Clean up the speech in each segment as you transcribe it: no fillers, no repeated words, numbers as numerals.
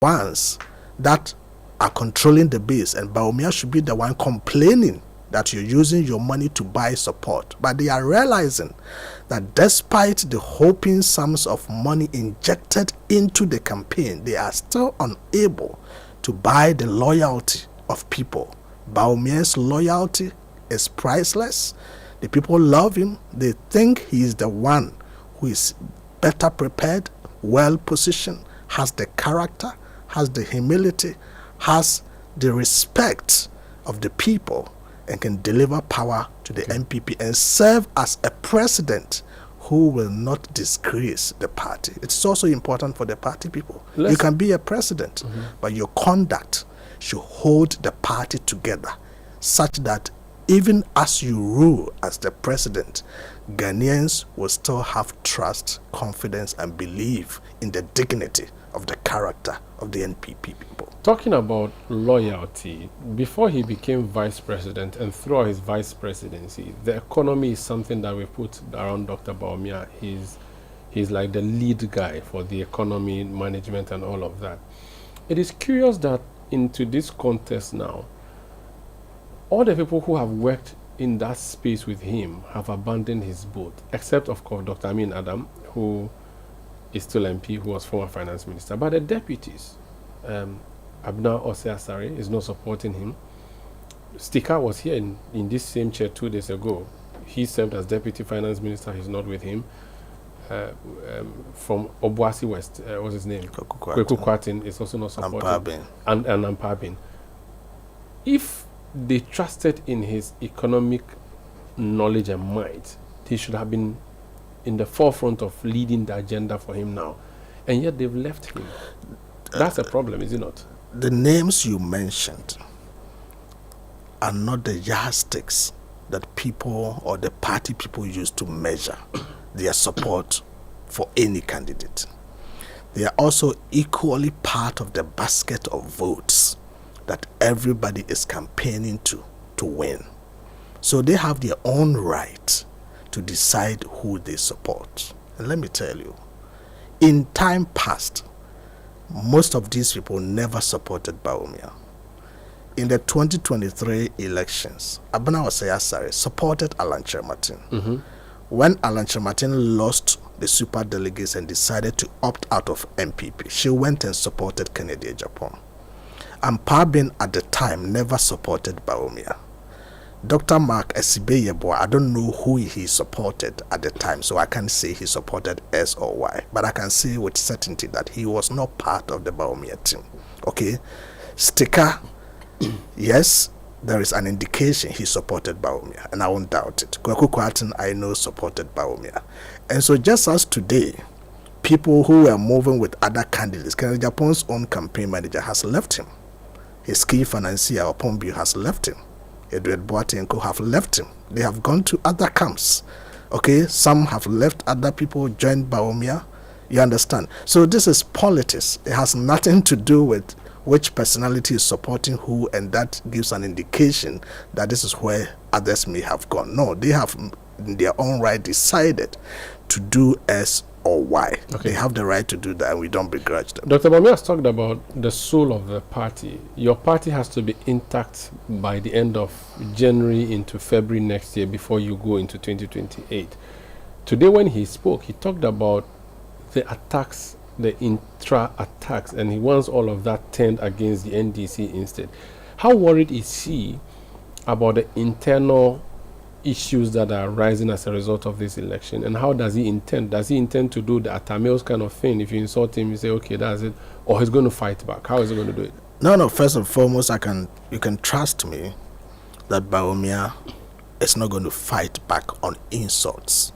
ones that are controlling the base, and Bawumia should be the one complaining that you're using your money to buy support. But they are realizing that despite the hoping sums of money injected into the campaign, they are still unable to buy the loyalty of people. Bawumia's loyalty is priceless. The people love him. They think he is the one who is better prepared, well positioned, has the character, has the humility, has the respect of the people, and can deliver power to the NPP and serve as a president who will not disgrace the party. It's also important for the party people. You can be a president, but your conduct should hold the party together such that even as you rule as the president, Ghanaians will still have trust, confidence, and belief in the dignity of the character of the NPP people. Talking about loyalty, before he became vice president and throughout his vice presidency, the economy is something that we put around Dr. Bawumia. He's like the lead guy for the economy management and all of that. It is curious that into this contest now, all the people who have worked in that space with him have abandoned his boat, except, of course, Dr. Amin Adam, who is still MP, who was former finance minister. But the deputies, Abna Ose-Asare is not supporting him. Stika was here in this same chair 2 days ago. He served as deputy finance minister. He's not with him. From Obuasi West, what's his name? Kweku Kwatin is also not supporting. And Ampabin. If they trusted in his economic knowledge and might, he should have been in the forefront of leading the agenda for him now. And yet they've left him. That's a problem, is it not? The names you mentioned are not the yardsticks that people or the party people use to measure their support for any candidate. They are also equally part of the basket of votes that everybody is campaigning to win. So they have their own right to decide who they support. And let me tell you, in time past, most of these people never supported Bawumia. In the 2023 elections, Abna Ose-Asare supported Alan Chermatin. When Alan Chermatin lost the super delegates and decided to opt out of NPP, she went and supported Kennedy Japan. And Pabin at the time never supported Bawumia. Dr. Mark Esibeyebo, I don't know who he supported at the time, so I can't say he supported S or Y, but I can say with certainty that he was not part of the Bawumia team. Okay? Stika, yes, there is an indication he supported Bawumia, and I won't doubt it. Kweku Kwatin, I know, supported Bawumia. And so just as today, people who were moving with other candidates, Kennedy Japan's own campaign manager has left him. His key financier, Opombi, has left him. Edward Boatenko have left him. They have gone to other camps. Okay, some have left, other people joined Bawumia. You understand? So this is politics. It has nothing to do with which personality is supporting who, and that gives an indication that this is where others may have gone. No, they have in their own right decided to do S or Y. Okay. They have the right to do that, and we don't begrudge them. Dr. Bawumia has talked about the soul of the party. Your party has to be intact by the end of January into February next year before you go into 2028. Today when he spoke, he talked about the attacks, the intra-attacks, and he wants all of that turned against the NDC instead. How worried is he about the internal issues that are rising as a result of this election, and how does he intend? Does he intend to do the Atamils kind of thing? If you insult him, you say, okay, that's it, or he's going to fight back? How is he going to do it? No, first and foremost, you can trust me that Bawumia is not going to fight back on insults.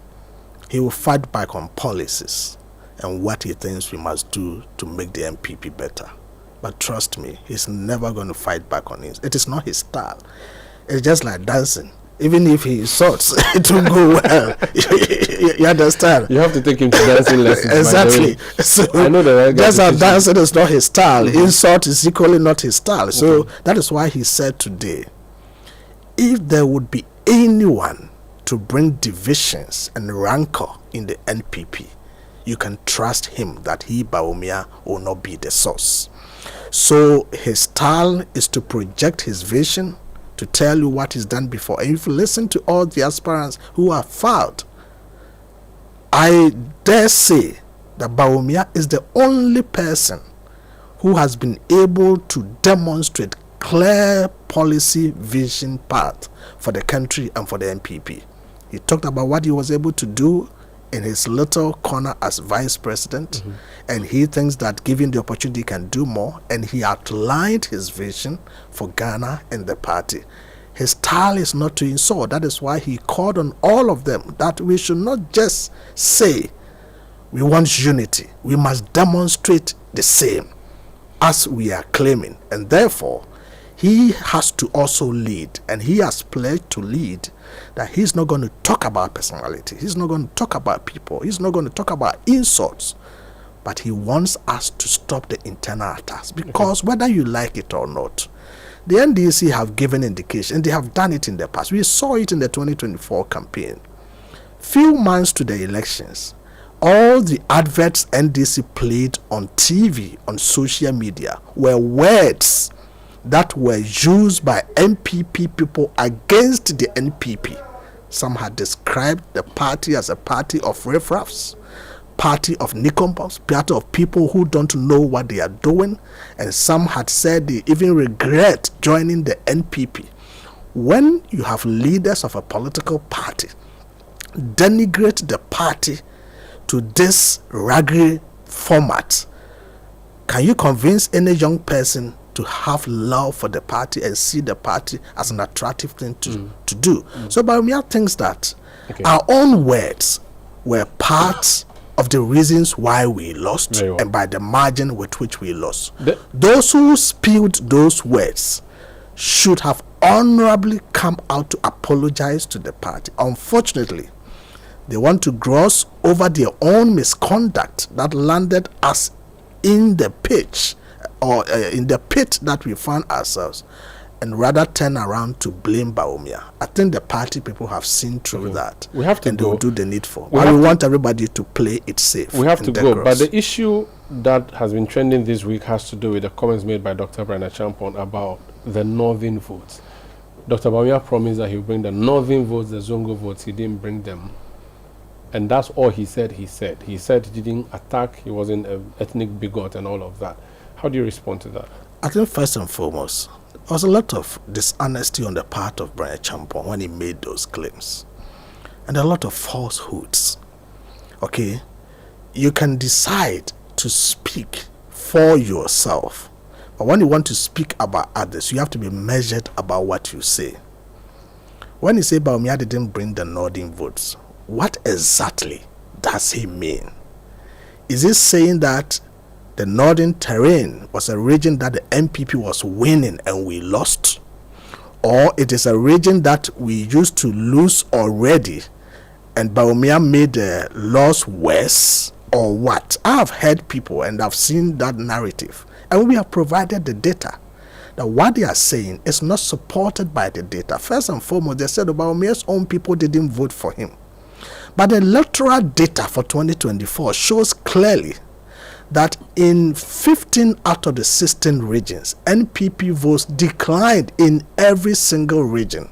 He will fight back on policies and what he thinks we must do to make the NPP better. But trust me, he's never going to fight back on it. It is not his style. It's just like dancing. Even if he insults, it will go well. You understand? You have to take him to dancing lessons. Exactly. So I know that just as dancing is not his style, insult is equally not his style. So that is why he said today, if there would be anyone to bring divisions and rancor in the NPP, you can trust him that he, Bawumia, will not be the source. So his style is to project his vision, to tell you what he's done before. And if you listen to all the aspirants who have filed, I dare say that Bawumia is the only person who has been able to demonstrate clear policy vision path for the country and for the NPP. He talked about what he was able to do in his little corner as vice president, and he thinks that given the opportunity he can do more, and he outlined his vision for Ghana and the party. His style is not to insult. That is why he called on all of them that we should not just say we want unity. We must demonstrate the same as we are claiming, and therefore he has to also lead, and he has pledged to lead, that he's not going to talk about personality, he's not going to talk about people, he's not going to talk about insults, but he wants us to stop the internal attacks. Because whether you like it or not, the NDC have given indication, and they have done it in the past. We saw it in the 2024 campaign. Few months to the elections, all the adverts NDC played on TV, on social media, were words that were used by NPP people against the NPP. Some had described the party as a party of riffraffs, party of nincompops, party of people who don't know what they are doing, and some had said they even regret joining the NPP. When you have leaders of a political party denigrate the party to this ragged format, can you convince any young person to have love for the party and see the party as an attractive thing to do? So Bawumia thinks that our own words were part of the reasons why we lost, and by the margin with which we lost. Those who spilled those words should have honorably come out to apologize to the party. Unfortunately, they want to gloss over their own misconduct that landed us in the pitch, or in the pit that we found ourselves, and rather turn around to blame Bawumia. I think the party people have seen through that. We have to and go. They'll do the needful. But we want everybody to play it safe. We have to decorous. go. But the issue that has been trending this week has to do with the comments made by Dr. Brian Achampon about the northern votes. Dr. Bawumia promised that he would bring the northern votes, the Zongo votes. He didn't bring them. And that's all he said. He said he didn't attack, he wasn't an ethnic bigot and all of that. How do you respond to that? I think first and foremost, there was a lot of dishonesty on the part of Brian Achampon when he made those claims. And a lot of falsehoods. Okay? You can decide to speak for yourself. But when you want to speak about others, you have to be measured about what you say. When you say Bawumia didn't bring the northern votes, what exactly does he mean? Is he saying that the northern terrain was a region that the NPP was winning and we lost? Or it is a region that we used to lose already and Bawumia made the loss worse? Or what? I have heard people and I've seen that narrative, and we have provided the data. That what they are saying is not supported by the data. First and foremost, they said Bawumia's own people didn't vote for him. But the electoral data for 2024 shows clearly that in 15 out of the 16 regions, NPP votes declined in every single region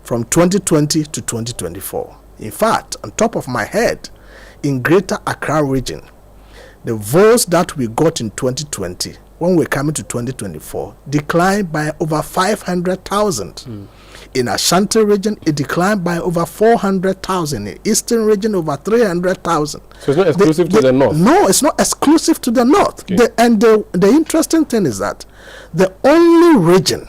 from 2020 to 2024. In fact, on top of my head, in Greater Accra region, the votes that we got in 2020, when we're coming to 2024, declined by over 500,000. In Ashanti region, it declined by over 400,000. In Eastern region, over 300,000. So it's not exclusive to the north? No, it's not exclusive to the north. Okay. The interesting thing is that the only region,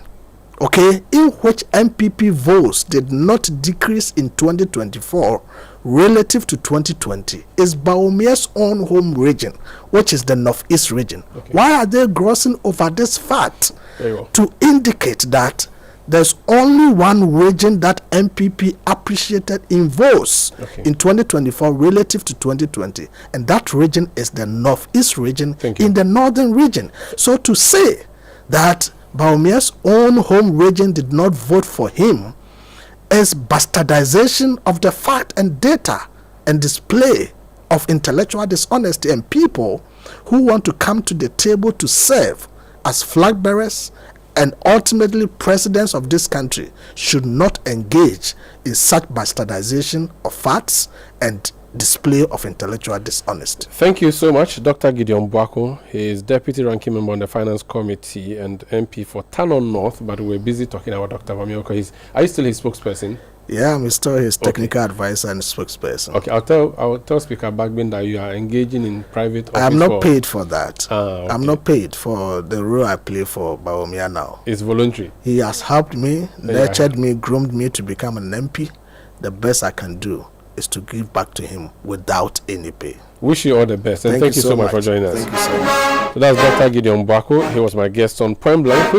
okay, in which NPP votes did not decrease in 2024 relative to 2020 is Bawumia's own home region, which is the northeast region. Okay. Why are they grossing over this fact? Very well. To indicate that there's only one region that NPP appreciated in votes in 2024 relative to 2020, and that region is the northeast region in the northern region. So to say that Bawumia's own home region did not vote for him is bastardization of the fact and data and display of intellectual dishonesty, and people who want to come to the table to serve as flag bearers and ultimately presidents of this country should not engage in such bastardization of facts and display of intellectual dishonesty. Thank you so much, Dr. Gideon Boako. He is Deputy Ranking Member on the Finance Committee and MP for Tanon North, but we're busy talking about Dr. Bawumia. Are you still his spokesperson? Yeah, I'm still his technical advisor and spokesperson. Okay, I'll tell Speaker Bagbin that you are engaging in private office. I'm not paid for that. Okay. I'm not paid for the role I play for Bawumia now. It's voluntary. He has helped me, nurtured me, groomed me to become an MP. The best I can do is to give back to him without any pay. Wish you all the best, and thank you so much for joining us. Thank you so much. So that's Dr. Gideon Boako. He was my guest on Point Blank.